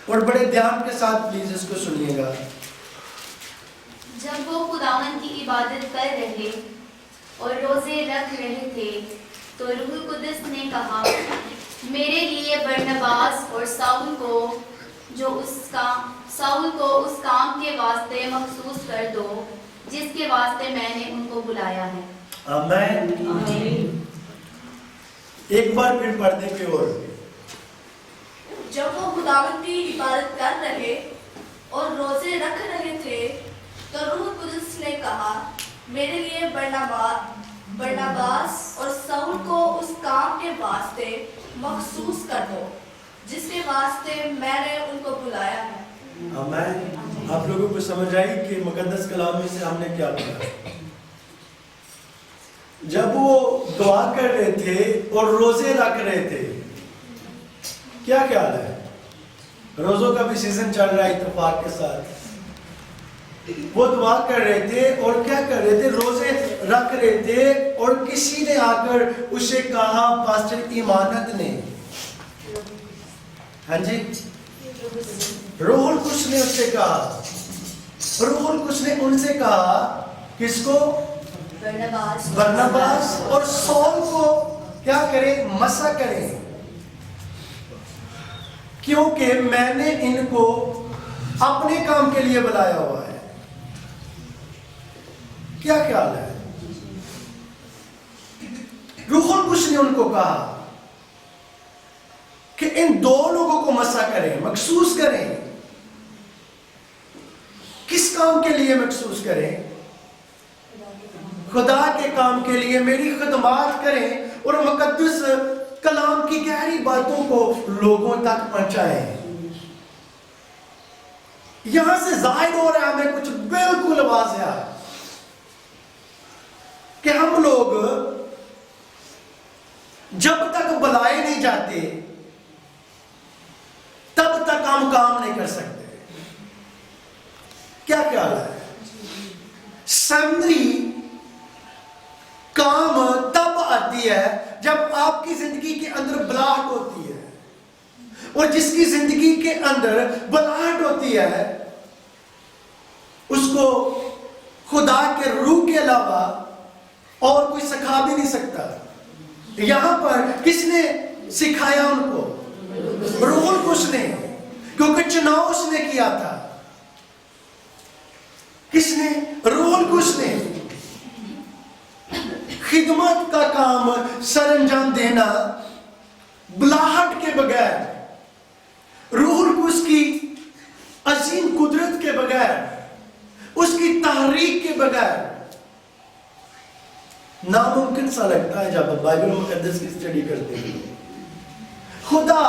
اور بڑے دھیان کے ساتھ پلیز اس کو سنیے گا۔ جب وہ خداوند کی عبادت کر رہے اور روزے رکھ رہے تھے تو روح القدس نے کہا، میرے لیے برنباس اور ساؤل کو اس کام کے واسطے مخصوص کر دو جس کے واسطے میں نے ان کو بلایا ہے۔ آمین۔ ایک بار پھر پڑھنے کی اور۔ جب وہ خداوند کی عبادت کر رہے اور روزے رکھ رہے تھے تو روح القدس نے کہا، میرے لیے برنباس اور ساؤل کو اس کام کے واسطے مخصوص کر دو جس کے واسطے میں نے ان کو بلایا ہے۔ آمین۔ آپ لوگوں کو سمجھ آئی کہ مقدس کلام میں سے ہم نے کیا پڑھا؟ جب وہ دعا کر رہے تھے اور روزے رکھ رہے تھے، کیا خیال ہے؟ روزوں کا بھی سیزن چل رہا ہے اتفاق کے ساتھ۔ وہ دعا کر رہے تھے اور کیا کر رہے تھے؟ روزے رکھ رہے تھے، اور کسی نے آ کر اسے کہا، پاسٹر ایمانت نے، ہاں جی، روح القدس نے اس سے کہا، روح القدس نے ان سے کہا، کس کو؟ برنباس اور سول کو کیا کریں؟ مسح کریں، کیونکہ میں نے ان کو اپنے کام کے لیے بلایا ہوا ہے۔ کیا خیال ہے؟ روح القدس نے ان کو کہا کہ ان دو لوگوں کو مسح کریں، مخصوص کریں۔ کس کام کے لیے مخصوص کریں؟ خدا کے کام کے لیے، میری خدمات کریں اور مقدس کلام کی گہری باتوں کو لوگوں تک پہنچائیں۔ یہاں سے ظاہر ہو رہا ہے ہمیں کچھ بالکل واضح کہ ہم لوگ جب تک بلائے نہیں جاتے تب تک ہم کام نہیں کر سکتے۔ کیا خیال ہے؟ سمری کام تب آتی ہے جب آپ کی زندگی کے اندر بلاہٹ ہوتی ہے، اور جس کی زندگی کے اندر بلاہٹ ہوتی ہے اس کو خدا کے روح کے علاوہ اور کوئی سکھا بھی نہیں سکتا۔ یہاں پر کس نے سکھایا ان کو؟ روح القدس نے، کیونکہ چناؤ اس نے کیا تھا۔ کس نے؟ روح القدس نے۔ خدمت کا کام سر انجام دینا بلاہٹ کے بغیر، روح القدس کی عظیم قدرت کے بغیر، اس کی تحریک کے بغیر ناممکن سا لگتا ہے۔ جب بائبل مقدس کی اسٹڈی کرتے ہیں، خدا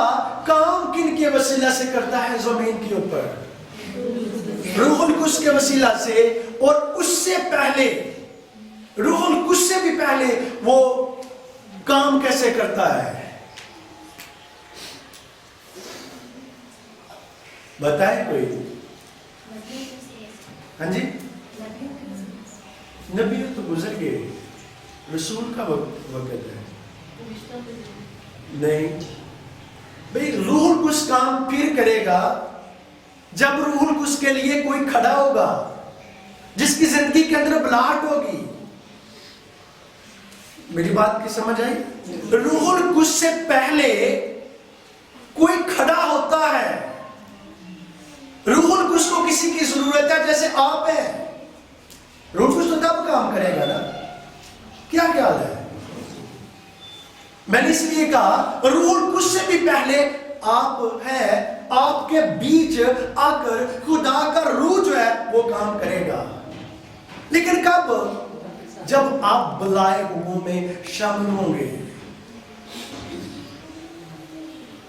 کام کن کے وسیلہ سے کرتا ہے زمین کے اوپر؟ روح القدس کے وسیلہ سے، اور اس سے پہلے، روح القدس سے بھی پہلے وہ کام کیسے کرتا ہے؟ بتائیں کوئی؟ ہاں جی، نبی تو گزر گئے، رسول کا وقت ہے نہیں بھئی۔ روح القدس کام پھر کرے گا جب روح القدس کے لیے کوئی کھڑا ہوگا، جس کی زندگی کے اندر بلاہٹ ہوگی۔ میری بات کی سمجھ آئی؟ روح القدس سے پہلے کوئی کھڑا ہوتا ہے۔ روح القدس کو کسی کی ضرورت ہے، جیسے آپ ہیں۔ روح القدس تو تب کام کرے گا نا۔ کیا خیال ہے؟ میں نے اس لیے کہا روح القدس سے بھی پہلے آپ ہیں، آپ کے بیچ آ کر خدا کا روح جو ہے وہ کام کرے گا۔ لیکن کب؟ جب آپ بلائے ہوئوں میں شامل ہوں گے،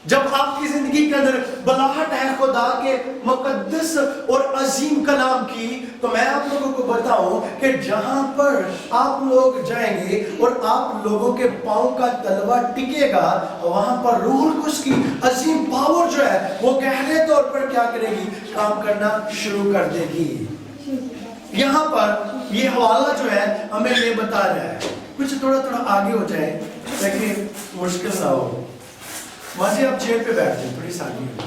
جب آپ کی زندگی کے اندر بلاہٹ ہے خدا کے مقدس اور عظیم کلام کی، تو میں آپ لوگوں کو بتاؤں کہ جہاں پر آپ لوگ جائیں گے اور آپ لوگوں کے پاؤں کا تلوا ٹکے گا، وہاں پر روح القدس کی عظیم پاور جو ہے وہ گہرے طور پر کیا کرے گی؟ کام کرنا شروع کر دے گی۔ یہاں پر یہ حوالہ جو ہے ہمیں یہ بتا رہا ہے، کچھ تھوڑا آگے ہو جائے تاکہ مشکل نہ ہو۔ ماضی آپ چیئر پہ بیٹھ جائیں، تھوڑی سانی ہو۔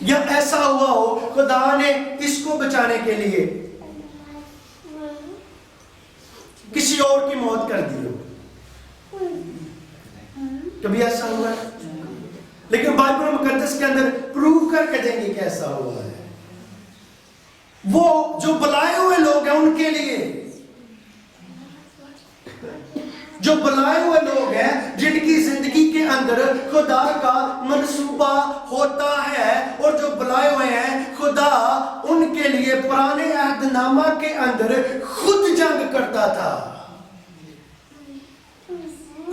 یا ایسا ہوا ہو خدا نے اس کو بچانے کے لیے کسی اور کی موت کر دی ہو. کبھی ایسا ہوا ہے؟ لیکن بائبل مقدس کے اندر پروو کر کے دیں گے کہ ایسا ہوا ہے. وہ جو بلائے ہوئے لوگ ہیں ان کے لیے، جو بلائے ہوئے لوگ ہیں جن کی زندگی کے اندر خدا کا منصوبہ ہوتا ہے، اور جو بلائے ہوئے ہیں خدا ان کے لیے پرانے عہد نامہ کے اندر خود جنگ کرتا تھا.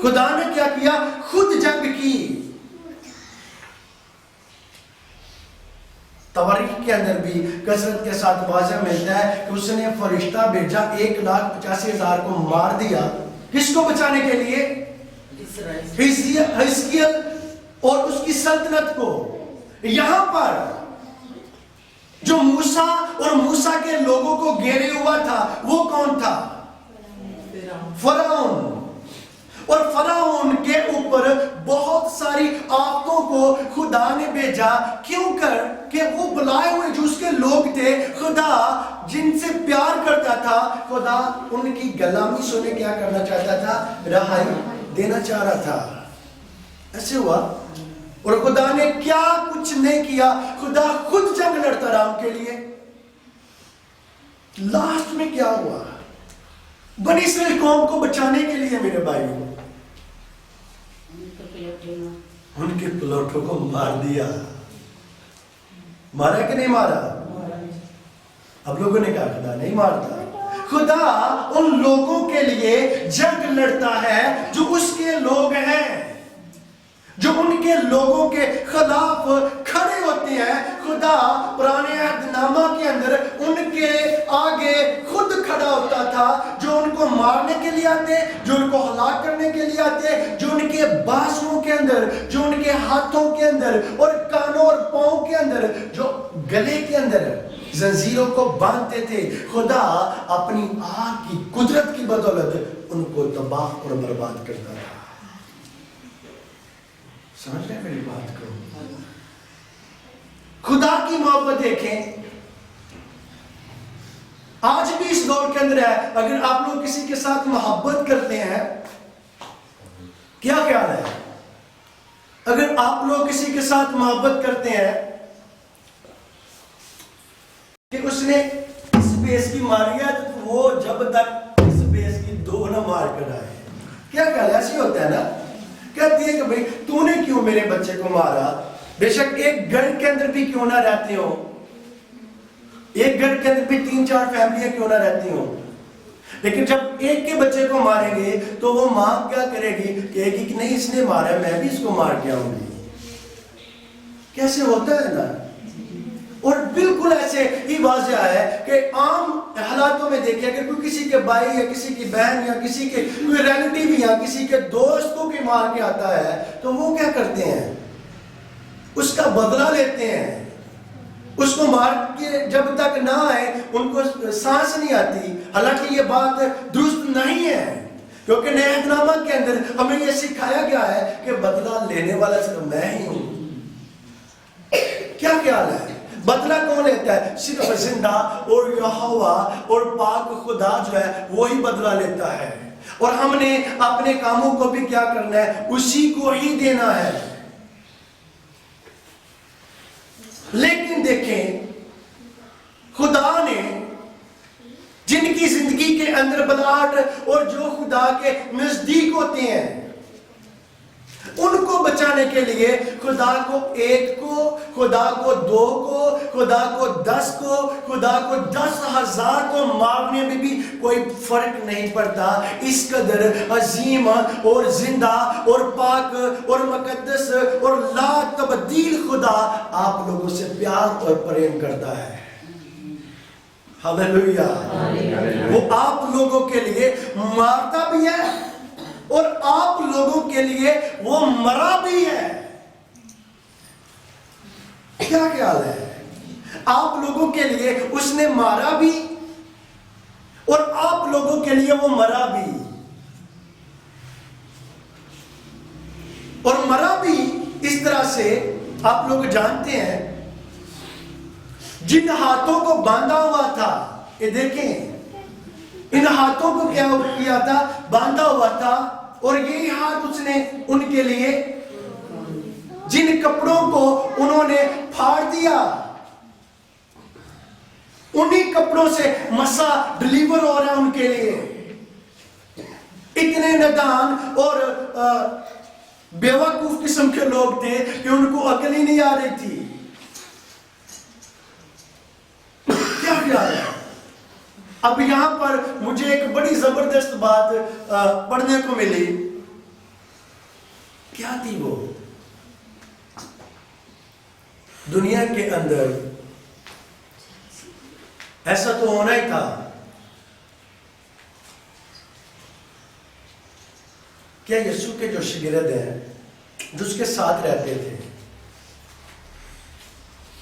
خدا نے کیا کیا؟ خود جنگ کی. تواریخ کے اندر بھی کثرت کے ساتھ واضح ملتا ہے کہ اس نے فرشتہ بھیجا 1,85,000 کو مار دیا. کس کو بچانے کے لیے؟ حزقیل اور اس کی سلطنت کو. یہاں پر جو موسیٰ اور موسیٰ کے لوگوں کو گھیرے ہوا تھا وہ کون تھا؟ فرعون. اور فرعون کے اوپر بہت ساری آفتوں کو خدا نے بھیجا. کیوں کر کہ وہ بلائے ہوئے جو اس کے لوگ تھے، خدا جن سے پیار کرتا تھا، خدا ان کی غلامی سنے کیا کرنا چاہتا تھا؟ رہائی دینا چاہ رہا تھا. ایسے ہوا. اور خدا نے کیا کچھ نہیں کیا، خدا خود جنگ لڑتا رہا ان کے لیے. لاسٹ میں کیا ہوا؟ بنی اسرائیل قوم کو بچانے کے لیے میرے بھائیوں ان کے پلوٹوں کو مار دیا. مارا کہ نہیں مارا؟ اب لوگوں نے کہا خدا نہیں مارتا. خدا ان لوگوں کے لیے جنگ لڑتا ہے جو اس کے لوگ ہیں، جو ان کے لوگوں کے خلاف کھڑے ہوتے ہیں. خدا پرانے عہد نامہ کے اندر ان کے آگے خود کھڑا ہوتا تھا، جو ان کو مارنے کے لیے آتے، جو ان کو ہلاک کرنے کے لیے آتے، جو ان کے بازوؤں کے اندر، جو ان کے ہاتھوں کے اندر اور کانوں اور پاؤں کے اندر، جو گلے کے اندر زنجیروں کو باندھتے تھے. خدا اپنی آگ کی قدرت کی بدولت ان کو تباہ اور برباد کرتا تھا. سمجھ رہے میری بات کو؟ خدا کی محبت دیکھیں آج بھی اس دور کے اندر ہے. اگر آپ لوگ کسی کے ساتھ محبت کرتے ہیں، کیا خیال ہے؟ اگر آپ لوگ کسی کے ساتھ محبت کرتے ہیں کہ اس نے اس بیس کی ماری ہے تو وہ جب تک اس بیس کی 2 نہ مار کر آئے، کیا خیال ہے؟ ایسی ہوتا ہے نا. کہتی ہے کہ بھئی تو نے کیوں میرے بچے کو مارا؟ بے شک ایک گھر کے اندر بھی کیوں نہ رہتے ہو، ایک گھر کے اندر بھی 3-4 فیملیاں کیوں نہ رہتی ہوں، لیکن جب ایک کے بچے کو ماریں گے تو وہ ماں کیا کرے گی؟ کہے گی کہ نہیں اس نے مارا ہے، میں بھی اس کو مار کے آؤں گی. کیسے ہوتا ہے نا. اور بالکل ایسے ہی واضح ہے کہ عام حالاتوں میں دیکھیں اگر کوئی کسی کے بھائی یا کسی کی بہن یا کسی کے کوئی ریلیٹیو یا کسی کے دوست کو بھی مار کے آتا ہے تو وہ کیا کرتے ہیں؟ اس کا بدلہ لیتے ہیں. اس کو مار کے جب تک نہ آئے ان کو سانس نہیں آتی. حالانکہ یہ بات درست نہیں ہے، کیونکہ نئے عہد نامہ کے اندر ہمیں یہ سکھایا گیا ہے کہ بدلہ لینے والا صرف میں ہی ہوں. کیا خیال ہے؟ بدلہ کون لیتا ہے؟ صرف زندہ اور یہوہ اور پاک خدا جو ہے وہی بدلہ لیتا ہے. اور ہم نے اپنے کاموں کو بھی کیا کرنا ہے؟ اسی کو ہی دینا ہے. لیکن دیکھیں خدا نے جن کی زندگی کے اندر بلاہٹ اور جو خدا کے نزدیک ہوتے ہیں ان کو بچانے کے لیے خدا کو 1 کو، خدا کو 2 کو، خدا کو 10 کو، خدا کو 10,000 کو مارنے میں بھی کوئی فرق نہیں پڑتا. اس قدر عظیم اور زندہ اور پاک اور مقدس اور لا تبدیل خدا آپ لوگوں سے پیار اور پریم کرتا ہے. ہاللویا. وہ آپ لوگوں کے لیے مارتا بھی ہے اور آپ لوگوں کے لیے وہ مرا بھی ہے. کیا خیال ہے؟ آپ لوگوں کے لیے اس نے مارا بھی اور آپ لوگوں کے لیے وہ مرا بھی. اور مرا بھی اس طرح سے آپ لوگ جانتے ہیں جن ہاتھوں کو باندھا ہوا تھا، یہ دیکھیں ان ہاتھوں کو کیا کیا تھا؟ باندھا ہوا تھا، اور یہی ہاتھ اس نے ان کے لیے، جن کپڑوں کو انہوں نے پھاڑ دیا، انہی کپڑوں سے مسا ڈلیور ہو رہا ہے ان کے لیے۔ اتنے نادان اور بیوقوف قسم کے لوگ تھے کہ ان کو عقل ہی نہیں آ رہی تھی۔ کیا خیال ہے؟ اب یہاں پر مجھے ایک بڑی زبردست بات پڑھنے کو ملی۔ کیا تھی وہ؟ دنیا کے اندر ایسا تو ہونا ہی تھا کیا یسوع کے جو شاگرد ہیں، جو اس کے ساتھ رہتے تھے،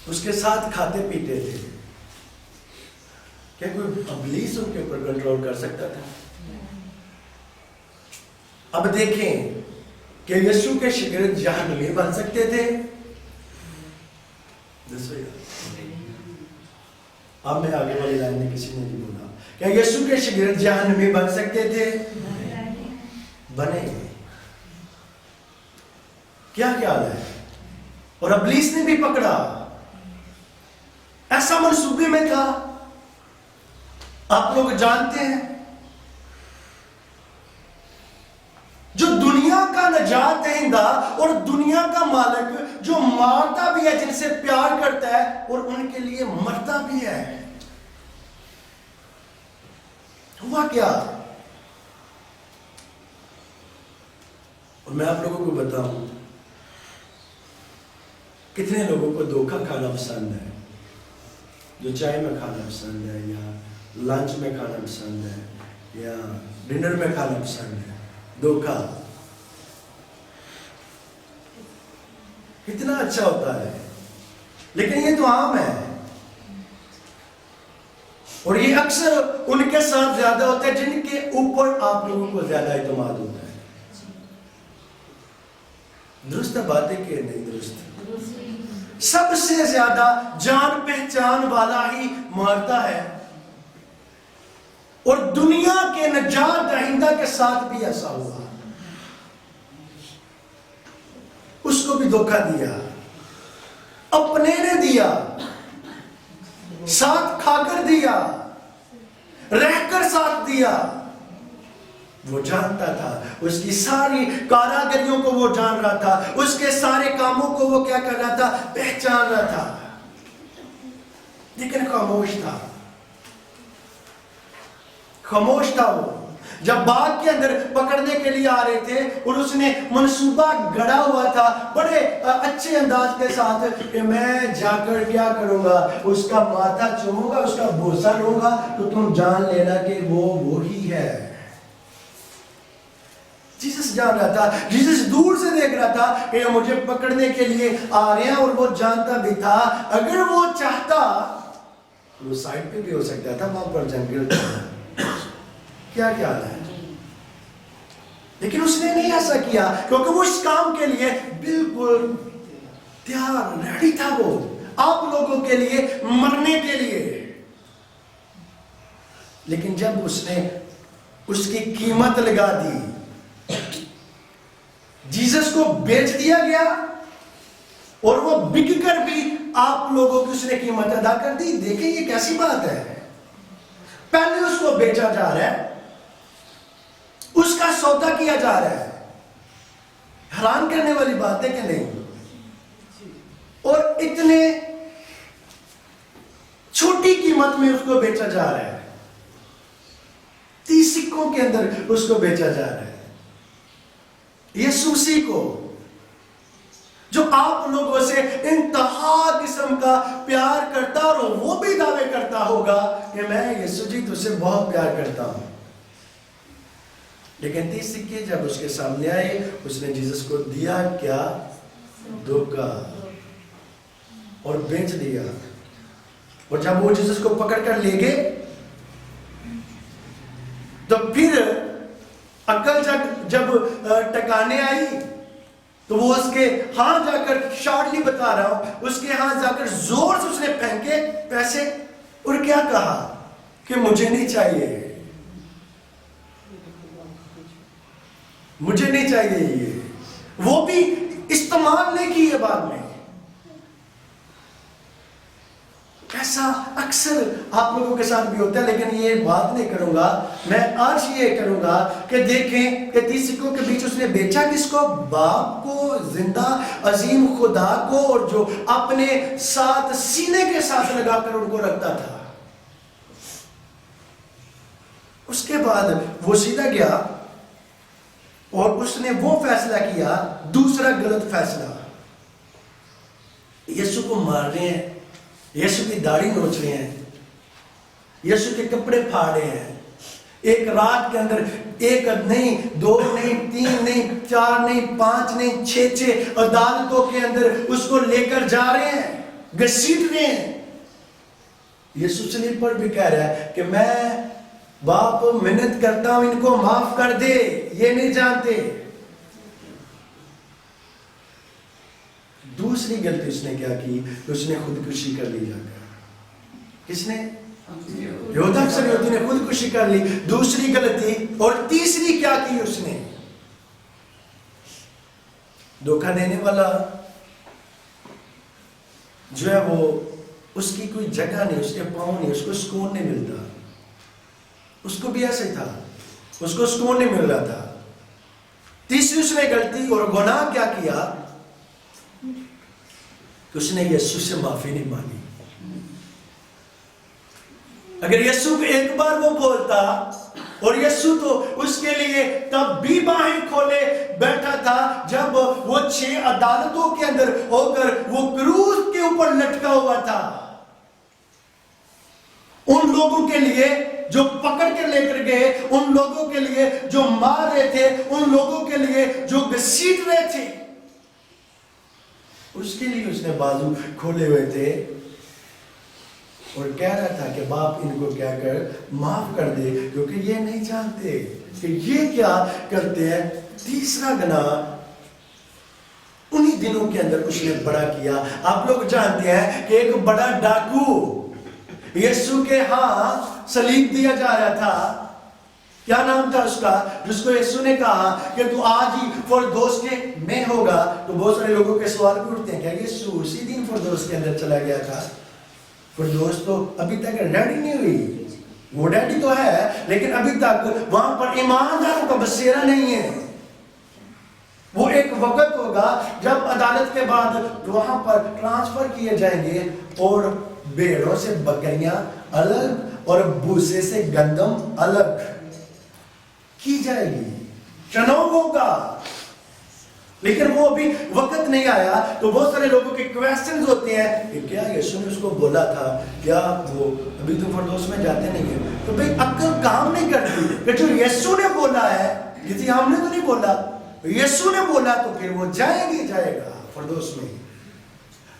اس کے ساتھ کھاتے پیتے تھے، کیا کوئی ابلیس ان کے اوپر کنٹرول کر سکتا تھا؟ اب دیکھیں کہ یسوع کے شاگرد جہنمی بن سکتے تھے؟ اب میں آگے والی لائن میں کسی نے نہیں بولا، کیا یسوع کے شاگرد جہنمی بن سکتے تھے؟ بنے۔ کیا خیال ہے؟ اور ابلیس نے بھی پکڑا، ایسا منصوبے میں تھا۔ آپ لوگ جانتے ہیں جو دنیا کا نجات دہندہ اور دنیا کا مالک، جو مارتا بھی ہے، جن سے پیار کرتا ہے اور ان کے لیے مرتا بھی ہے، ہوا کیا؟ اور میں آپ لوگوں کو بتاؤں، کتنے لوگوں کو دھوکہ کھانا پسند ہے، جو چائے میں کھانا پسند ہے، یا لنچ میں کھانا پسند ہے، یا ڈنر میں کھانا پسند ہے، دھوکہ کتنا اچھا ہوتا ہے، لیکن یہ تو عام ہے، اور یہ اکثر ان کے ساتھ زیادہ ہوتا ہے جن کے اوپر آپ لوگوں کو زیادہ اعتماد ہوتا ہے۔ درست بات ہے کہ نہیں درست؟ سب سے زیادہ جان پہچان والا ہی مارتا ہے، اور دنیا کے نجات دہندہ کے ساتھ بھی ایسا ہوا، اس کو بھی دھوکہ دیا، اپنے نے دیا، ساتھ کھا کر دیا، رہ کر ساتھ دیا۔ وہ جانتا تھا، اس کی ساری کاراگریوں کو وہ جان رہا تھا، اس کے سارے کاموں کو وہ کیا کر رہا تھا؟ پہچان رہا تھا، لیکن خاموش تھا، خاموش تھا۔ وہ جب باغ کے اندر پکڑنے کے لیے آ رہے تھے اور اس نے منصوبہ گڑا ہوا تھا بڑے اچھے انداز کے ساتھ کہ میں جا کر کیا کروں گا، اس کا ماتھا چوموں گا، اس کا بوسہ لوں گا، تو تم جان لینا کہ وہ وہی ہے۔ جیسس جان رہا تھا، جیسس دور سے دیکھ رہا تھا کہ یہ مجھے پکڑنے کے لیے آ رہے ہیں، اور وہ جانتا بھی تھا اگر وہ چاہتا وہ سائڈ پہ بھی ہو سکتا تھا، وہاں پر جنگل تھا۔ کیا خیال ہے؟ لیکن اس نے نہیں ایسا کیا، کیونکہ وہ اس کام کے لیے بالکل تیار ریڈی تھا، وہ آپ لوگوں کے لیے مرنے کے لیے۔ لیکن جب اس نے اس کی قیمت لگا دی، جیسس کو بیچ دیا گیا، اور وہ بک کر بھی آپ لوگوں کی اس نے قیمت ادا کر دی۔ دیکھیں یہ کیسی بات ہے، پہلے اس کو بیچا جا رہا ہے، اس کا سودا کیا جا رہا ہے، حیران کرنے والی بات ہے کہ نہیں؟ اور اتنے چھوٹی قیمت میں اس کو بیچا جا رہا ہے، 30 سکوں کے اندر اس کو بیچا جا رہا ہے۔ یسوع مسیح کو جو آپ لوگوں سے انتہا قسم کا پیار کرتا، اور وہ بھی دعوے کرتا ہوگا کہ میں یسوع جی تجھ سے بہت پیار کرتا ہوں، لیکن 30 سکے جب اس کے سامنے آئے، اس نے جیسس کو دیا کیا؟ دھوکہ، اور بیچ دیا۔ اور جب وہ جیسس کو پکڑ کر لے گئے تو پھر عقل جب ٹکانے آئی تو وہ اس کے ہاں جا کر شارٹلی بتا رہا ہوں، اس کے ہاں جا کر زور سے اس نے پھینکے پیسے اور کیا کہا کہ مجھے نہیں چاہیے، مجھے نہیں چاہیے یہ، وہ بھی استعمال نہیں کیے بعد میں۔ ایسا اکثر آپ لوگوں کے ساتھ بھی ہوتا ہے، لیکن یہ بات نہیں کروں گا، میں آج یہ کروں گا کہ دیکھیں کہ 30 سکوں کے بیچ اس نے بیچا کس کو؟ باپ کو، زندہ عظیم خدا کو، اور جو اپنے ساتھ سینے کے ساتھ لگا کر ان کو رکھتا تھا۔ اس کے بعد وہ سیدھا گیا اور اس نے وہ فیصلہ کیا، دوسرا غلط فیصلہ، یسوع کو مار رہے ہیں، یسوع کی داڑھی نوچ رہے ہیں، یسوع کے کپڑے پھاڑ رہے ہیں، ایک رات کے اندر ایک نہیں، دو نہیں، تین نہیں، چار نہیں، پانچ نہیں، 6 عدالتوں کے اندر اس کو لے کر جا رہے ہیں، گھسیٹ رہے ہیں۔ یسوع صلیب پر بھی کہہ رہا ہے کہ میں باپ منت کرتا ہوں ان کو معاف کر دے، یہ نہیں جانتے۔ دوسری غلطی اس نے کیا کی؟ اس نے خودکشی کر لی جا کر۔ کس نے؟ یہودا اسکریوتی نے خودکشی کر لی، دوسری غلطی۔ اور تیسری کیا کی اس نے؟ دھوکہ دینے والا جو ہے وہ اس کی کوئی جگہ نہیں، اس کے پاؤں نہیں، اس کو سکون نہیں ملتا۔ اس کو بھی ایسے تھا، اس کو سکون نہیں مل رہا تھا۔ تیسری اس نے غلطی اور گناہ کیا کیا؟ اس نے یسوع سے معافی نہیں مانگی۔ اگر یسوع ایک بار وہ بولتا، اور یسوع تو اس کے لیے تب بھی باہیں کھولے بیٹھا تھا جب وہ 6 عدالتوں کے اندر ہو کر وہ کروس کے اوپر لٹکا ہوا تھا، ان لوگوں کے لیے جو پکڑ کے لے کر گئے، ان لوگوں کے لیے جو مار رہے تھے، ان لوگوں کے لیے جو گھسیٹ رہے تھے، اس کے لیے اس نے بازو کھولے ہوئے تھے اور کہہ رہا تھا کہ باپ ان کو کیا کر معاف کر دے، کیونکہ یہ نہیں جانتے کہ یہ کیا کرتے ہیں۔ تیسرا گناہ انہی دنوں کے اندر اس نے بڑا کیا۔ آپ لوگ جانتے ہیں کہ ایک بڑا ڈاکو یسوع کے ہاں صلیب دیا جا رہا تھا، کیا نام تھا اس کا، جس کو یسوع نے کہا کہ تو آج ہی فردوس کے میں ہوگا۔ تو بہت سارے لوگوں کے سوال بھی اٹھتے ہیں کہ یسوع اسی دن فردوس کے اندر چلا گیا تھا؟ فردوس تو ابھی تک ریڈی نہیں ہوئی، وہ ریڈی تو ہے لیکن ابھی تک وہاں پر ایمانداروں کا بسیرا نہیں ہے۔ وہ ایک وقت ہوگا جب عدالت کے بعد وہاں پر ٹرانسفر کیے جائیں گے اور بھیڑوں سے بکریاں الگ اور بھوسے سے گندم الگ کی جائے گی، چناؤ ہوگا، لیکن وہ ابھی وقت نہیں آیا۔ تو بہت سارے لوگوں کے کویسچنز ہوتے ہیں کہ کیا یسوع نے اس کو بولا تھا، کیا وہ ابھی تو فردوس میں جاتے نہیں ہیں؟ تو بھئی عقل کام نہیں کرتی کہ جو یسوع نے بولا ہے، کسی ہم نے تو نہیں بولا، یسوع نے بولا تو پھر وہ جائے گا فردوس میں۔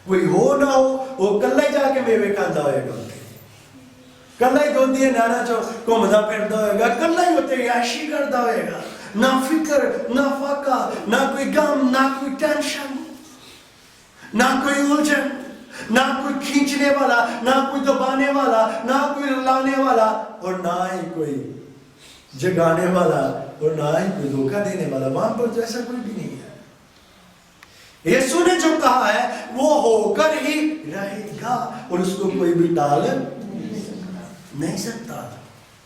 کوئی ہو نہ ہو وہ کلہ ہی جا کے میوے کھاندہ ہوئے گا، کلہ ہی دو دیے نانا چو گھومدا پھردا ہوئے گا، کلہ ہی ہوتے عیاشی کردا ہوئے گا، نہ فکر، نہ فاقہ، نہ کوئی غم، نہ کوئی ٹینشن، نہ کوئی الجھن، نہ کوئی کھینچنے والا، نہ کوئی دبانے والا، نہ کوئی رلانے والا، اور نہ ہی کوئی جگانے والا، اور نہ ہی کوئی دھوکہ دینے والا۔ وہاں پر تو ایسا کوئی بھی نہیں ہے۔ یسوع نے جو کہا ہے وہ ہو کر ہی رہے گا اور اس کو کوئی بھی ٹال نہیں سکتا۔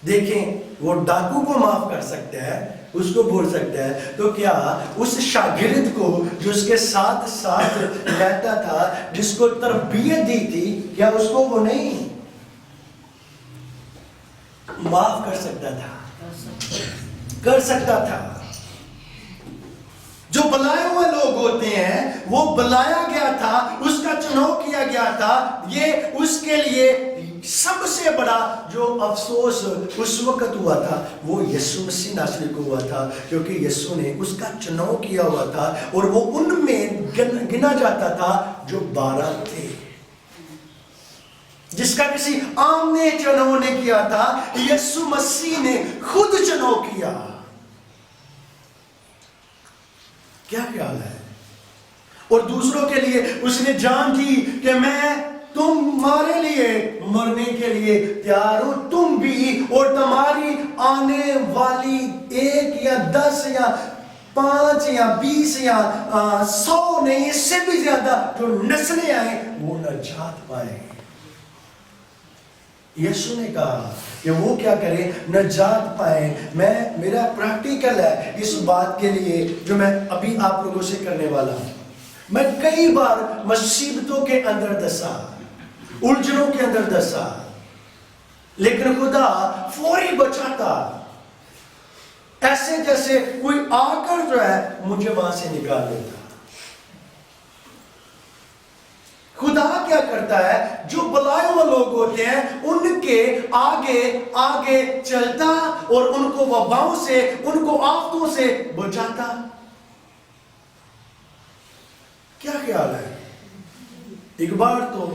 دیکھیں وہ ڈاکو کو معاف کر سکتا ہے، اس کو بول سکتا ہے، تو کیا اس شاگرد کو جو اس کے ساتھ ساتھ رہتا تھا، جس کو تربیت دی تھی، کیا اس کو وہ نہیں معاف کر سکتا تھا؟ کر سکتا تھا۔ جو بلائے ہوئے لوگ ہوتے ہیں وہ بلایا گیا تھا، اس کا چناؤ کیا گیا تھا۔ یہ اس کے لیے سب سے بڑا جو افسوس اس وقت ہوا تھا وہ یسوع مسیح ناصری کو ہوا تھا، کیونکہ یسوع نے اس کا چناؤ کیا ہوا تھا اور وہ ان میں گنا جاتا تھا جو 12 تھے، جس کا کسی عام نے چناؤ نہیں کیا تھا، یسوع مسیح نے خود چناؤ کیا۔ کیا خیال ہے؟ اور دوسروں کے لیے اس نے جان دی کہ میں تمہارے لیے مرنے کے لیے تیار ہوں، تم بھی اور تمہاری آنے والی 1 یا 10 یا 5 یا 20 یا 100 نہیں، اس سے بھی زیادہ جو نسلیں آئیں وہ نجات پائیں۔ یسوع نے کہا کہ وہ کیا کریں؟ نجات پائیں۔ میرا پریکٹیکل ہے اس بات کے لیے جو میں ابھی آپ لوگوں سے کرنے والا ہوں۔ میں کئی بار مصیبتوں کے اندر دسا، الجھنوں کے اندر دسا، لیکن خدا فوری بچاتا، ایسے جیسے کوئی آ کر جو ہے مجھے وہاں سے نکال لیتا۔ خدا کیا کرتا ہے؟ جو بلائے ہوئے لوگ ہوتے ہیں ان کے آگے آگے چلتا اور ان کو وباؤں سے، ان کو آفتوں سے بچاتا۔ کیا خیال ہے؟ ایک بار تو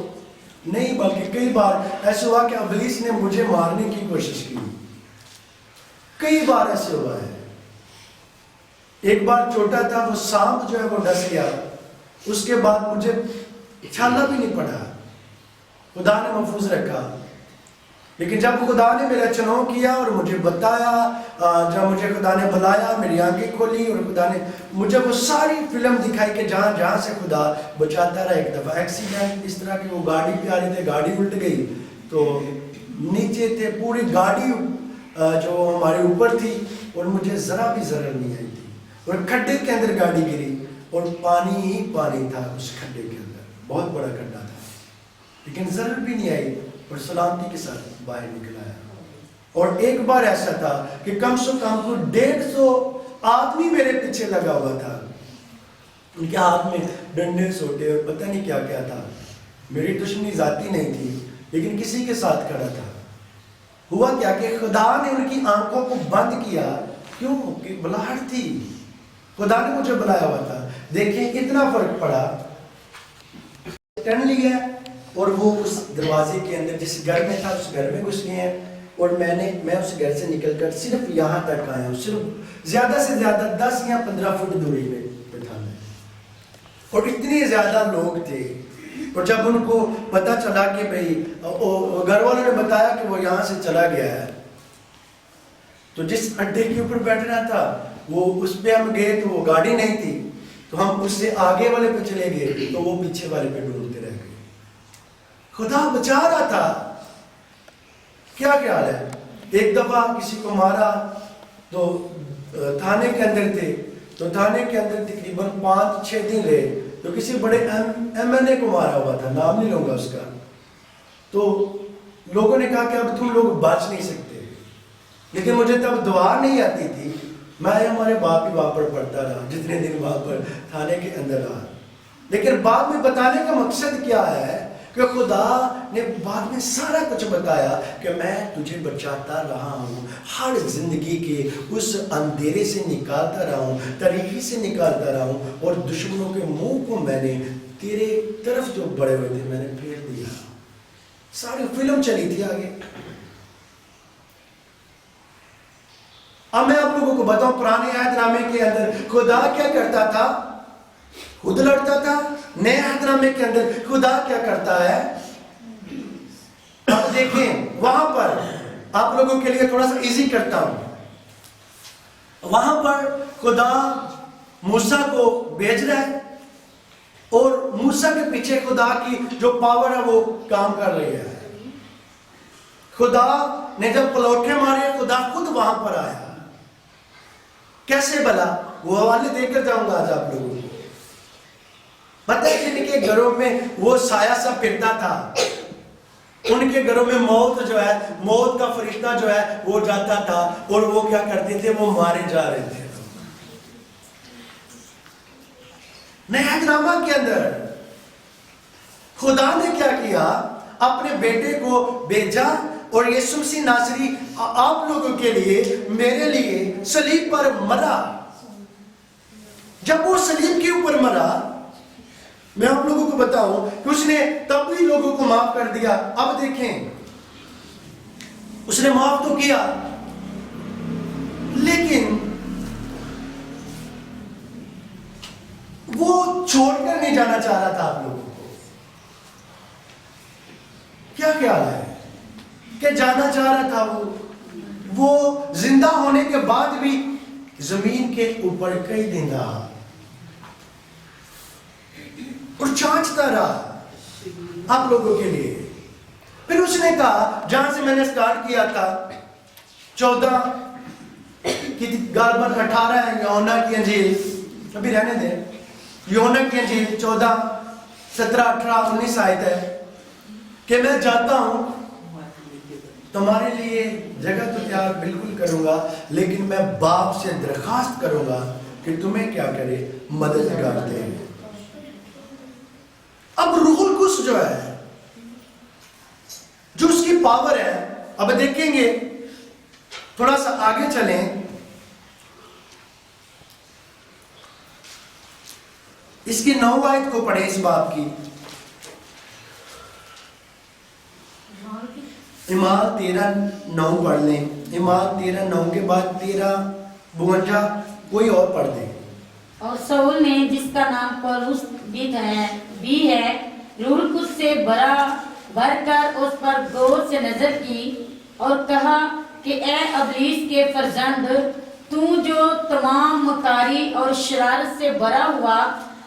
نہیں بلکہ کئی بار ایسا ہوا کہ ابلیس نے مجھے مارنے کی کوشش کی، کئی بار ایسے ہوا ہے۔ ایک بار چھوٹا تھا، وہ سانپ جو ہے وہ ڈس گیا، اس کے بعد مجھے چھالنا بھی نہیں پڑا، خدا نے محفوظ رکھا۔ لیکن جب خدا نے میرا چناؤ کیا اور مجھے بتایا، جب مجھے خدا نے بلایا، میری آنکھیں کھولی اور خدا نے مجھے وہ ساری فلم دکھائی کہ جہاں جہاں سے خدا بچاتا رہا۔ ایک دفعہ ایکسیڈنٹ اس طرح کہ وہ گاڑی پہ آ رہے تھے، گاڑی الٹ گئی تو نیچے تھے، پوری گاڑی جو ہمارے اوپر تھی اور مجھے ذرا بھی ضرر نہیں آئی تھی، اور کھڈے کے اندر گاڑی گری اور پانی ہی پانی تھا اس کھڈے کے اندر، بہت بڑا کھڈا تھا، لیکن ضرر بھی نہیں آئی اور سلامتی کے ساتھ باہر نکل آیا۔ اور ایک بار ایسا تھا کہ کم سے کم کو 150 آدمی میرے پیچھے لگا ہوا تھا، ان کے ہاتھ میں ڈنڈے سوٹے اور پتہ نہیں کیا کیا تھا۔ میری دشمنی ذاتی نہیں تھی لیکن کسی کے ساتھ کھڑا تھا۔ ہوا کیا کہ خدا نے ان کی آنکھوں کو بند کیا، کیوں کہ بلاہٹ تھی، خدا نے مجھے بلایا ہوا تھا۔ دیکھیں کتنا فرق پڑا، ٹرن لیا اور وہ اس دروازے کے اندر جس گھر میں تھا اس گھر میں گھس گئے ہیں، اور میں اس گھر سے نکل کر صرف یہاں تک آیا ہوں، صرف زیادہ سے زیادہ 10 یا 15 فٹ دوری میں تھا میں، اور اتنے زیادہ لوگ تھے۔ اور جب ان کو پتہ چلا کہ بھئی گھر والوں نے بتایا کہ وہ یہاں سے چلا گیا ہے، تو جس اڈے کے اوپر بیٹھنا تھا وہ اس پہ ہم گئے تو وہ گاڑی نہیں تھی، تو ہم اس سے آگے والے پہ چلے گئے تو وہ پیچھے والے پہ ڈھونڈتے رہ گئے۔ خدا بچا رہا تھا۔ کیا خیال ہے؟ ایک دفعہ کسی کو مارا تو تھانے کے اندر تھے، تو تھانے کے اندر تقریباً 5-6 دن رہے، تو کسی بڑے ایم ایل اے کو مارا ہوا تھا، نام نہیں لوں گا اس کا۔ تو لوگوں نے کہا کہ اب تم لوگ بچ نہیں سکتے، لیکن مجھے تب دعا نہیں آتی تھی، میں ہمارے باپ ہی وہاں پر پڑھتا رہا جتنے دن وہاں پر تھانے کے اندر رہا۔ لیکن بعد میں بتانے کا مقصد کیا ہے کہ خدا نے بعد میں سارا کچھ بتایا کہ میں تجھے بچاتا رہا ہوں، ہر زندگی کے اس اندھیرے سے نکالتا رہا ہوں، تاریکی سے نکالتا رہا ہوں، اور دشمنوں کے منہ کو میں نے تیرے طرف جو بڑے ہوئے تھے میں نے پھیر دیا۔ ساری فلم چلی تھی آگے۔ اب میں آپ لوگوں کو بتاؤں پرانے عہد نامے کے اندر خدا کیا کرتا تھا؟ خود لڑتا تھا۔ نئے عہد نامے کے اندر خدا کیا کرتا ہے؟ اب دیکھیں وہاں پر آپ لوگوں کے لیے تھوڑا سا ایزی کرتا ہوں۔ وہاں پر خدا موسیٰ کو بھیج رہا ہے اور موسیٰ کے پیچھے خدا کی جو پاور ہے وہ کام کر رہی ہے۔ خدا نے جب پلوٹے مارے خدا خود وہاں پر آیا۔ کیسے بلا؟ وہ حوالے دے کر جاؤں گا آج آپ لوگوں کو۔ پتہ ہے جن کے گھروں میں وہ سایہ سا پھرتا تھا، ان کے گھروں میں موت جو ہے، موت کا فرشتہ جو ہے وہ جاتا تھا، اور وہ کیا کرتے تھے؟ وہ مارے جا رہے تھے۔ نئے عہد نامہ کے اندر خدا نے کیا کیا؟ اپنے بیٹے کو بھیجا، اور یسوع مسیح ناصری آپ لوگوں کے لیے، میرے لیے صلیب پر مرا۔ جب وہ صلیب کے اوپر مرا، میں آپ لوگوں کو بتاؤں کہ اس نے تب بھی لوگوں کو معاف کر دیا۔ اب دیکھیں، اس نے معاف تو کیا، لیکن وہ چھوڑ کر نہیں نہیں جانا چاہ رہا تھا آپ لوگوں کو؟ کیا خیال ہے کہ جانا چاہ رہا تھا وہ زندہ ہونے کے بعد بھی زمین کے اوپر کئی دن رہا اور چانچتا رہا آپ لوگوں کے لیے. پھر اس نے کہا جہاں سے میں نے سٹارٹ کیا تھا 14 کی غالباً 18 ہے یوحنا کی انجیل, ابھی رہنے دیں, یوحنا کی انجیل 14 17 18 19 آیت ہے کہ میں جاتا ہوں تمہارے لیے جگہ تو تیار بالکل کروں گا, لیکن میں باپ سے درخواست کروں گا کہ تمہیں کیا کرے, مددگار دے. اب روح القدس جو ہے, جو اس کی پاور ہے, اب دیکھیں گے تھوڑا سا آگے چلیں, اس کی 9 آیت کو پڑھیں اس باب کی. اعمال 13:9 پڑھ لیں. اعمال 13:9 کے بعد 13:52 کوئی اور پڑھ دیں. اور سول نے جس کا نام پولس بھی ہے روح القدس سے بھر کر اس پر غور سے نظر کی اور کہا کہ اے ابلیس کے فرزند, تو جو تمام مکاری اور شرارت سے بھرا ہوا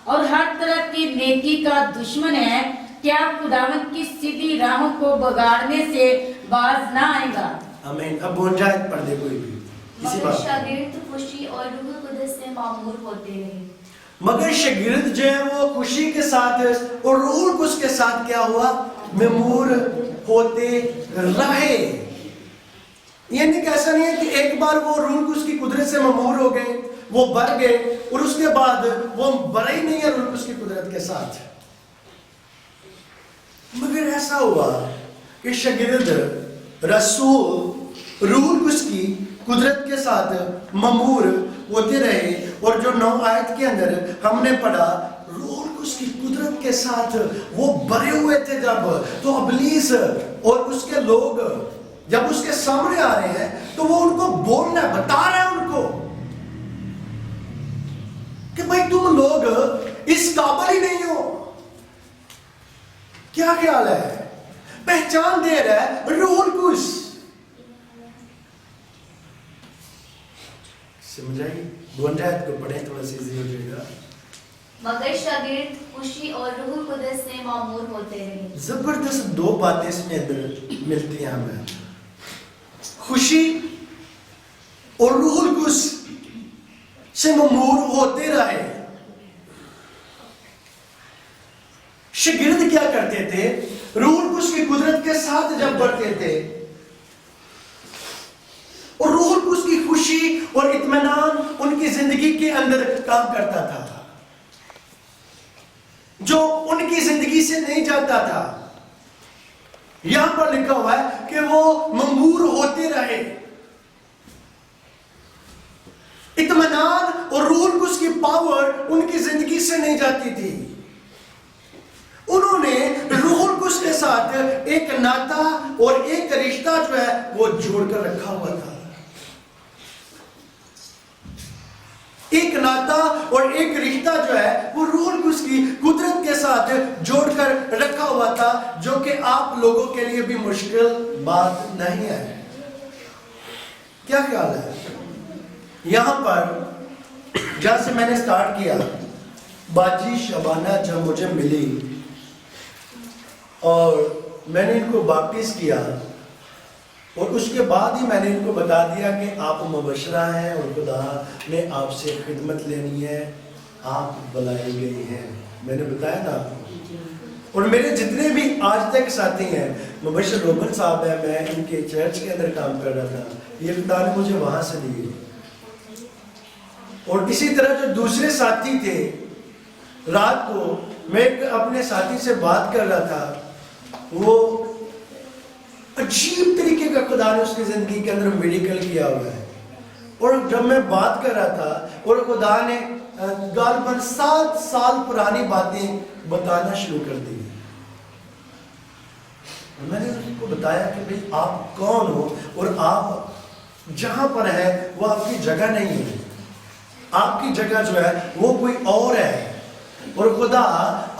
اور ہر طرح کی نیکی کا دشمن ہے, کیا خداوند کی سیدھی راہوں کو بگاڑنے سے باز نہ آئے گا؟ آمین. اب 52 آیت پڑھ دے کوئی بھی. مگر شاگرد خوشی اور روح القدس سے معمور ہوتے رہے. مگر شاگرد جو ہے وہ خوشی کے ساتھ اور روح القدس کے ساتھ کیا ہوا, معمور ہوتے رہے. یعنی کہ ایسا نہیں ہے کہ ایک بار وہ روح القدس کی قدرت سے معمور ہو گئے, وہ بڑھ گئے اور اس کے بعد وہ بڑھے ہی نہیں ہے روح القدس کی قدرت کے ساتھ. مگر ایسا ہوا کہ شاگرد رسول روح القدس کی قدرت کے ساتھ معمور ہوتے رہے. اور جو 9 آیت کے اندر ہم نے پڑھا, روح القدس کی قدرت کے ساتھ وہ بھرے ہوئے تھے جب, تو ابلیس اور اس کے لوگ جب اس کے سامنے آ رہے ہیں تو وہ ان کو بولنا بتا رہے ہیں ان کو کہ بھائی تم لوگ اس قابل ہی نہیں ہو. کیا خیال ہے؟ پہچان دے رہا ہے روح القدس. سمجھائی 52 آیت کو پڑھیں, تھوڑا سی ایزی ہو جائے گا. مگر شاگرد خوشی اور روح القدس سے معمور ہوتے رہے. زبردست 2 باتیں اس میں اندر ملتی ہیں ہمیں, خوشی اور روح القدس سے معمور ہوتے رہے. شاگرد کیا کرتے تھے, روح القدس کی قدرت کے ساتھ جب بڑھتے تھے اور روح القدس کی خوشی اور اطمینان ان کی زندگی کے اندر کام کرتا تھا, جو ان کی زندگی سے نہیں جاتا تھا. یہاں پر لکھا ہوا ہے کہ وہ معمور ہوتے رہے. اطمینان اور روح القدس کی پاور ان کی زندگی سے نہیں جاتی تھی. انہوں نے روح القدس کے ساتھ ایک ناطہ اور ایک رشتہ جو ہے وہ جوڑ کر رکھا ہوا تھا. ایک ناطہ اور ایک رشتہ جو ہے وہ روح القدس کی قدرت کے ساتھ جوڑ کر رکھا ہوا تھا, جو کہ آپ لوگوں کے لیے بھی مشکل بات نہیں ہے. کیا خیال ہے؟ یہاں پر جہاں سے میں نے سٹارٹ کیا, باجی شبانہ جب مجھے ملی اور میں نے ان کو باپتیس کیا, اور اس کے بعد ہی میں نے ان کو بتا دیا کہ آپ مبشرہ ہیں اور خدا نے آپ سے خدمت لینی ہے, آپ بلائی گئی ہیں. میں نے بتایا نا آپ کو. اور میرے جتنے بھی آج تک ساتھی ہیں, مبشر روبن صاحب ہیں, میں ان کے چرچ کے اندر کام کر رہا تھا, یہ خدا نے مجھے وہاں سے دیے. اور اسی طرح جو دوسرے ساتھی تھے, رات کو میں اپنے ساتھی سے بات کر رہا تھا, وہ عجیب طریقے کا خدا نے اس کی زندگی کے اندر میڈیکل کیا ہوا ہے. اور جب میں بات کر رہا تھا اور خدا نے غالباً 7 سال پرانی باتیں بتانا شروع کر دی, میں نے اس کو بتایا کہ بھئی آپ کون ہو اور آپ جہاں پر ہے وہ آپ کی جگہ نہیں ہے. آپ کی جگہ جو ہے وہ کوئی اور ہے. اور خدا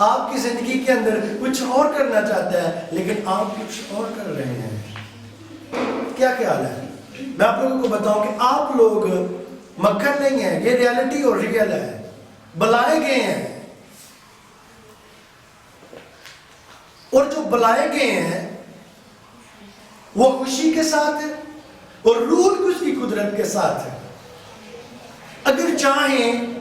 آپ کی زندگی کے اندر کچھ اور کرنا چاہتا ہے لیکن آپ کچھ اور کر رہے ہیں. کیا خیال ہے؟ میں آپ لوگوں کو بتاؤں کہ آپ لوگ مکھن نہیں ہیں, یہ ریالٹی اور ریئل ہے. بلائے گئے ہیں, اور جو بلائے گئے ہیں وہ خوشی کے ساتھ ہے اور روح القدس کی قدرت کے ساتھ ہے. اگر چاہیں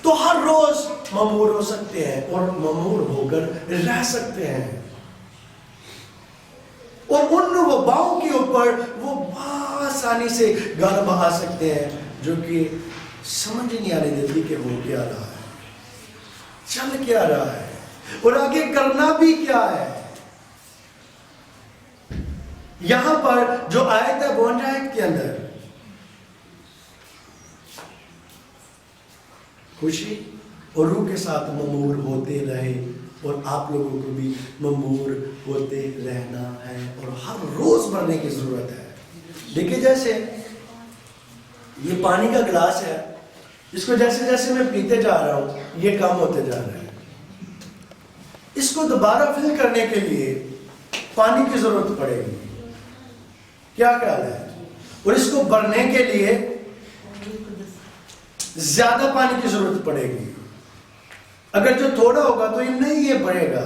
تو ہر روز مامور ہو سکتے ہیں اور مامور ہو کر رہ سکتے ہیں, اور ان وباؤں کے اوپر وہ آسانی سے غالب آ سکتے ہیں جو کہ سمجھ نہیں آنے دیتی کہ وہ کیا رہا ہے, چل کیا رہا ہے اور آگے کرنا بھی کیا ہے. یہاں پر جو آیت ہے وہ آیت کے اندر خوشی اور روح کے ساتھ مامور ہوتے رہے, اور آپ لوگوں کو بھی مامور ہوتے رہنا ہے اور ہر روز بھرنے کی ضرورت ہے. دیکھیں جیسے یہ پانی کا گلاس ہے, اس کو جیسے جیسے میں پیتے جا رہا ہوں یہ کم ہوتے جا رہا ہے. اس کو دوبارہ فل کرنے کے لیے پانی کی ضرورت پڑے گی. کیا خیال ہے؟ اور اس کو بھرنے کے لیے زیادہ پانی کی ضرورت پڑے گی. اگر جو تھوڑا ہوگا تو یہ نہیں یہ بڑھے گا.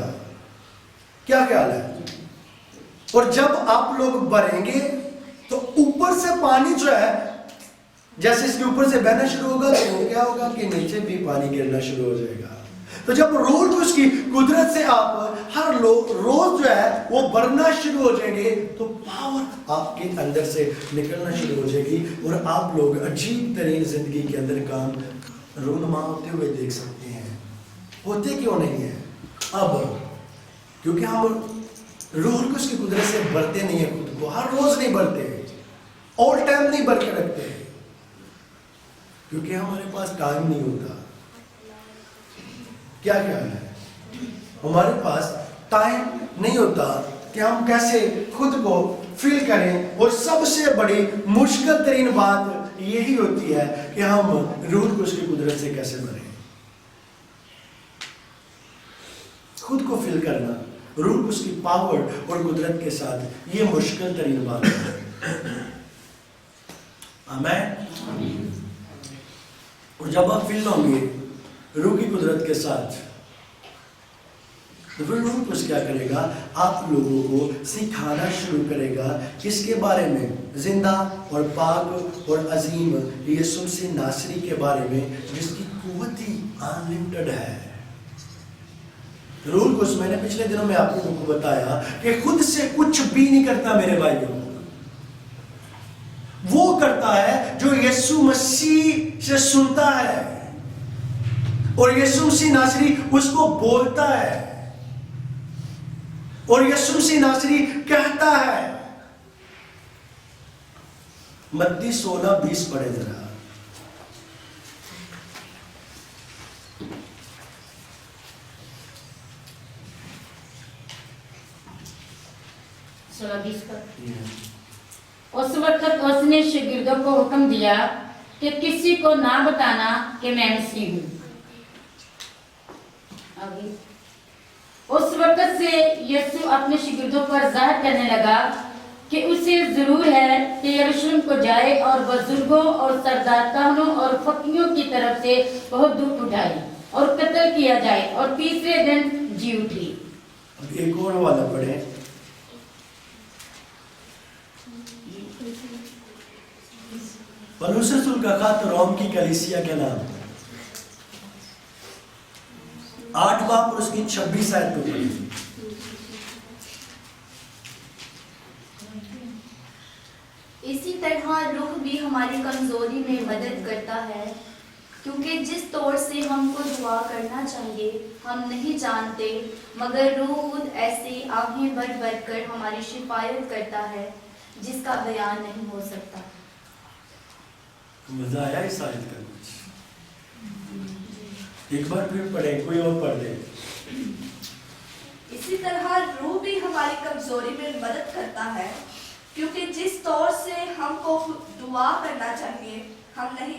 کیا خیال ہے؟ اور جب آپ لوگ بھریں گے تو اوپر سے پانی جو ہے جیسے اس کے اوپر سے بہنا شروع ہوگا تو کیا ہوگا کہ نیچے بھی پانی گرنا شروع ہو جائے گا. تو جب روح القدس کی قدرت سے آپ ہر روز جو ہے وہ بھرنا شروع ہو جائیں گے تو پاور آپ کے اندر سے نکلنا شروع ہو جائے گی اور آپ لوگ عجیب ترین زندگی کے اندر کام رونما ہوتے ہوئے دیکھ سکتے ہیں. ہوتے کیوں نہیں ہیں؟ اب کیونکہ ہم روح القدس کی قدرت سے بھرتے نہیں ہیں خود کو, ہر روز نہیں بھرتے, آل ٹائم نہیں بھر کے رکھتے, کیونکہ ہمارے پاس ٹائم نہیں ہوتا. کیا خیال ہے؟ ہمارے پاس ٹائم نہیں ہوتا کہ ہم کیسے خود کو فیل کریں, اور سب سے بڑی مشکل ترین بات یہی ہوتی ہے کہ ہم روح القدس کی قدرت سے کیسے بھریں. خود کو فیل کرنا روح القدس کی پاور اور قدرت کے ساتھ یہ مشکل ترین بات ہے. آمین. اور جب آپ فیل ہوں گے روح کی قدرت کے ساتھ تو پھر روح القدس کیا کرے گا؟ آپ لوگوں کو سکھانا شروع کرے گا کس کے بارے میں؟ زندہ اور پاک اور عظیم یسوع مسیح ناصری کے بارے میں جس کی قوت ہی انلمیٹڈ ہے. روح القدس میں نے پچھلے دنوں میں آپ لوگوں کو بتایا کہ خود سے کچھ بھی نہیں کرتا میرے بھائیوں, وہ کرتا ہے جو یسوع مسیح سے سنتا ہے اور یسوع مسیح ناصری اس کو بولتا ہے اور یسوع مسیح ناصری کہتا ہے. متی 16:20 پڑھے ذرا. اس وقت اس نے شاگردوں کو حکم دیا کہ کسی کو نہ بتانا کہ میں مسیح ہوں. اس وقت سے یسوع اپنے شاگردوں پر ظاہر کرنے لگا کہ اسے ضرور ہے کہ یروشلم کو جائے اور بزرگوں اور سردار کہنوں اور فقیوں کی طرف سے بہت دکھ اٹھائی اور قتل کیا جائے اور تیسرے دن جی اٹھی. اب ایک اور والا پڑھیں. پولس رسول کا خط روم کی کلیسیا کے نام 8 باب اور اس کی 26 آیت کو پڑھیں. اسی طرح روح بھی ہماری کمزوری میں مدد کرتا ہے, کیونکہ جس طور سے ہم کو دعا کرنا چاہیے ہم نہیں جانتے, مگر روح خود ایسے آہیں بھر بھر کر ہماری شفاعت کرتا ہے جس کا بیان نہیں ہو سکتا. مزہ آیا اس آیت کا؟ کچھ ایک بار پھر پڑھیں, کوئی اور پڑھ لے. اسی طرح روح بھی ہماری کمزوری میں مدد کرتا ہے, کیونکہ جس طور سے ہم کو دعا کرنا چاہیے ہم نہیں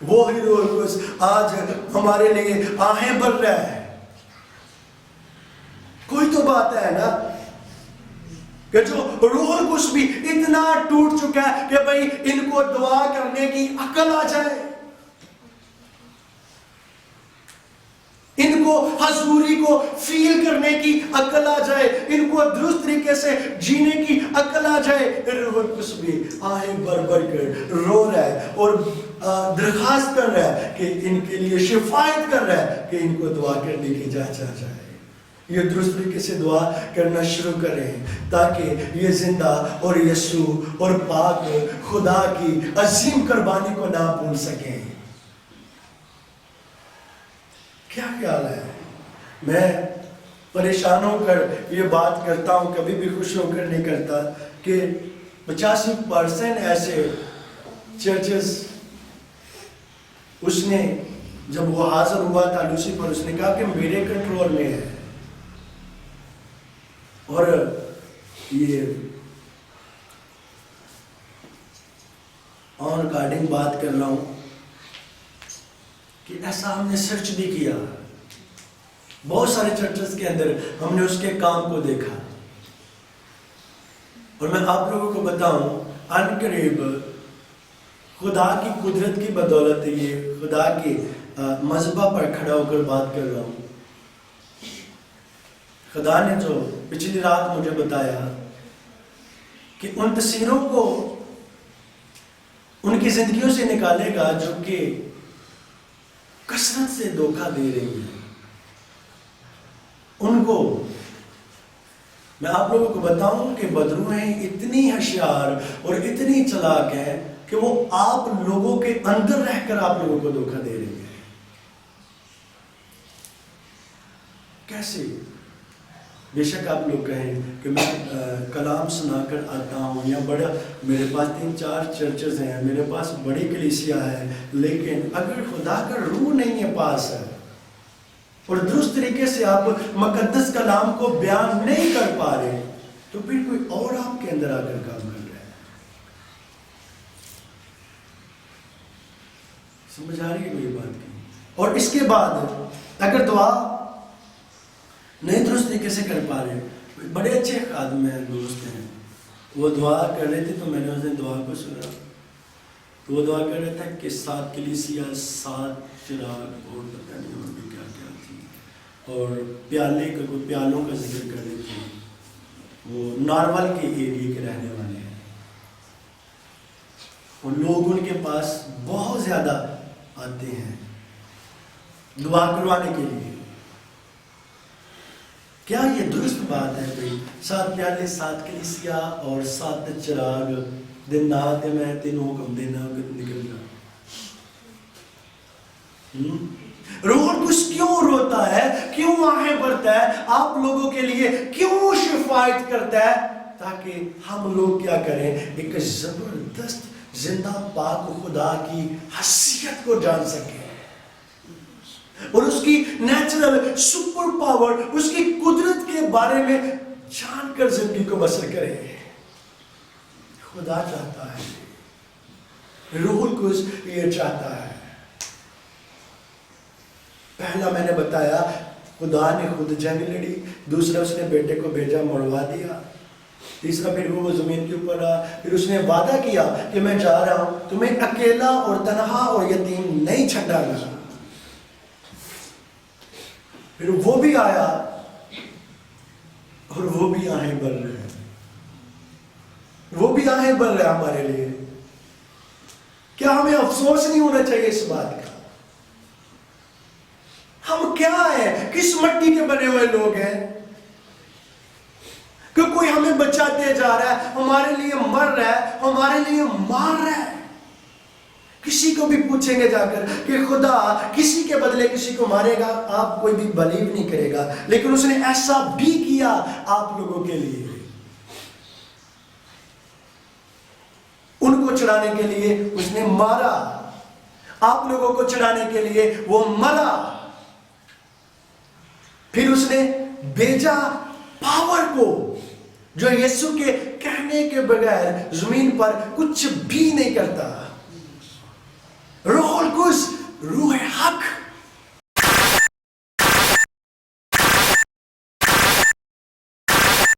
وہی روح القدس آج ہمارے لیے آہیں بھر رہا ہے. کوئی تو بات ہے نا کہ جو روح القدس بھی اتنا ٹوٹ چکا ہے کہ بھئی ان کو دعا کرنے کی عقل آ جائے, ان کو حضوری کو فیل کرنے کی عقل آ جائے, ان کو درست طریقے سے جینے کی عقل آ جائے. روح القدس بھی آہیں بھر بھر کر رو رہا ہے اور درخواست کر رہا ہے کہ ان کے لیے شفاعت کر رہا ہے کہ ان کو دعا کرنے کی اجازت آ جائے. یہ درست طریقے سے دعا کرنا شروع کریں تاکہ یہ زندہ اور یسوع اور پاک خدا کی عظیم قربانی کو نہ بھول سکیں. کیا خیال ہے؟ میں پریشان ہو کر یہ بات کرتا ہوں, کبھی بھی خوش ہو کر نہیں کرتا, کہ 85% ایسے چرچز, اس نے جب وہ حاضر ہوا تھا لوسیفر, اس نے کہا کہ میرے کنٹرول میں ہے, اور یہ آن ریکارڈنگ بات کر رہا ہوں کہ ایسا ہم نے سرچ بھی کیا, بہت سارے چرچز کے اندر ہم نے اس کے کام کو دیکھا, اور میں آپ لوگوں کو بتاؤں ان قریب خدا کی قدرت کی بدولت, یہ خدا کی مذبح پر کھڑا ہو کر بات کر رہا ہوں, خدا نے جو پچھلی رات مجھے بتایا کہ ان تصویروں کو ان کی زندگیوں سے نکالے گا جو کہ کثرت سے دھوکہ دے رہی ہیں ان کو. میں آپ لوگوں کو بتاؤں کہ بدروہیں اتنی ہوشیار اور اتنی چلاک ہیں کہ وہ آپ لوگوں کے اندر رہ کر آپ لوگوں کو دھوکہ دے رہی ہیں. کیسے؟ بے شک آپ لوگ کہیں کہ میں کلام سنا کر آتا ہوں, یا بڑا میرے پاس 3-4 چرچز ہیں, میرے پاس بڑی کلیسیا ہے, لیکن اگر خدا کا روح نہیں ہے پاس ہے اور درست طریقے سے آپ مقدس کلام کو بیان نہیں کر پا رہے, تو پھر کوئی اور آپ کے اندر آ کر کام کر رہا ہے. سمجھ آ رہی ہے کوئی بات کی؟ اور اس کے بعد اگر دعا نہیں درست طریقے سے کر پا رہے, بڑے اچھے خادم ہیں, دوست ہیں, وہ دعا کر رہے تھے تو میں نے اس دن دعا کو سنا, تو وہ دعا کر رہا تھا کہ 7 کلیسیا 7 چراغ اور پتہ نہیں اور بھی کیا کیا تھی, اور پیالے کا کوئی پیالوں کا ذکر کر رہے تھے. وہ نارول کے ایریے کے رہنے والے ہیں, اور لوگ ان کے پاس بہت زیادہ آتے ہیں دعا کروانے کے لیے. کیا یہ درست بات ہے بھائی 7 پیالے 7 کلیسیا اور 7 چراغ دن نہاتے میں تینوں حکم دینا نکلنا؟ روح القدس کیوں روتا ہے, کیوں آہیں بھرتا ہے آپ لوگوں کے لیے, کیوں شفاعت کرتا ہے؟ تاکہ ہم لوگ کیا کریں, ایک زبردست زندہ پاک خدا کی حیثیت کو جان سکیں, اور اس کی نیچرل سپر پاور, اس کی قدرت کے بارے میں جان کر زندگی کو بسر کرے. خدا چاہتا ہے, روح القدس یہ چاہتا ہے. پہلا میں نے بتایا خدا نے خود جنگ لڑی, دوسرا اس نے بیٹے کو بھیجا مروا دیا, تیسرا پھر وہ زمین کے اوپر آ, پھر اس نے وعدہ کیا کہ میں جا رہا ہوں, تمہیں اکیلا اور تنہا اور یتیم نہیں چھڈا گا. پھر وہ بھی آیا اور وہ بھی آہیں بھر رہے ہیں, وہ بھی آہیں بھر رہے ہیں ہمارے لیے. کیا ہمیں افسوس نہیں ہونا چاہیے اس بات کا؟ ہم کیا ہیں, کس مٹی کے بنے ہوئے لوگ ہیں کہ کوئی ہمیں بچاتے جا رہا ہے, ہمارے لیے مر رہا ہے, ہمارے لیے مار رہا ہے. کسی کو بھی پوچھیں گے جا کر کہ خدا کسی کے بدلے کسی کو مارے گا, آپ کوئی بھی بلیو نہیں کرے گا, لیکن اس نے ایسا بھی کیا آپ لوگوں کے لیے. ان کو چڑھانے کے لیے اس نے مارا, آپ لوگوں کو چڑھانے کے لیے وہ مرا. پھر اس نے بھیجا پاور کو جو یسوع کے کہنے کے بغیر زمین پر کچھ بھی نہیں کرتا.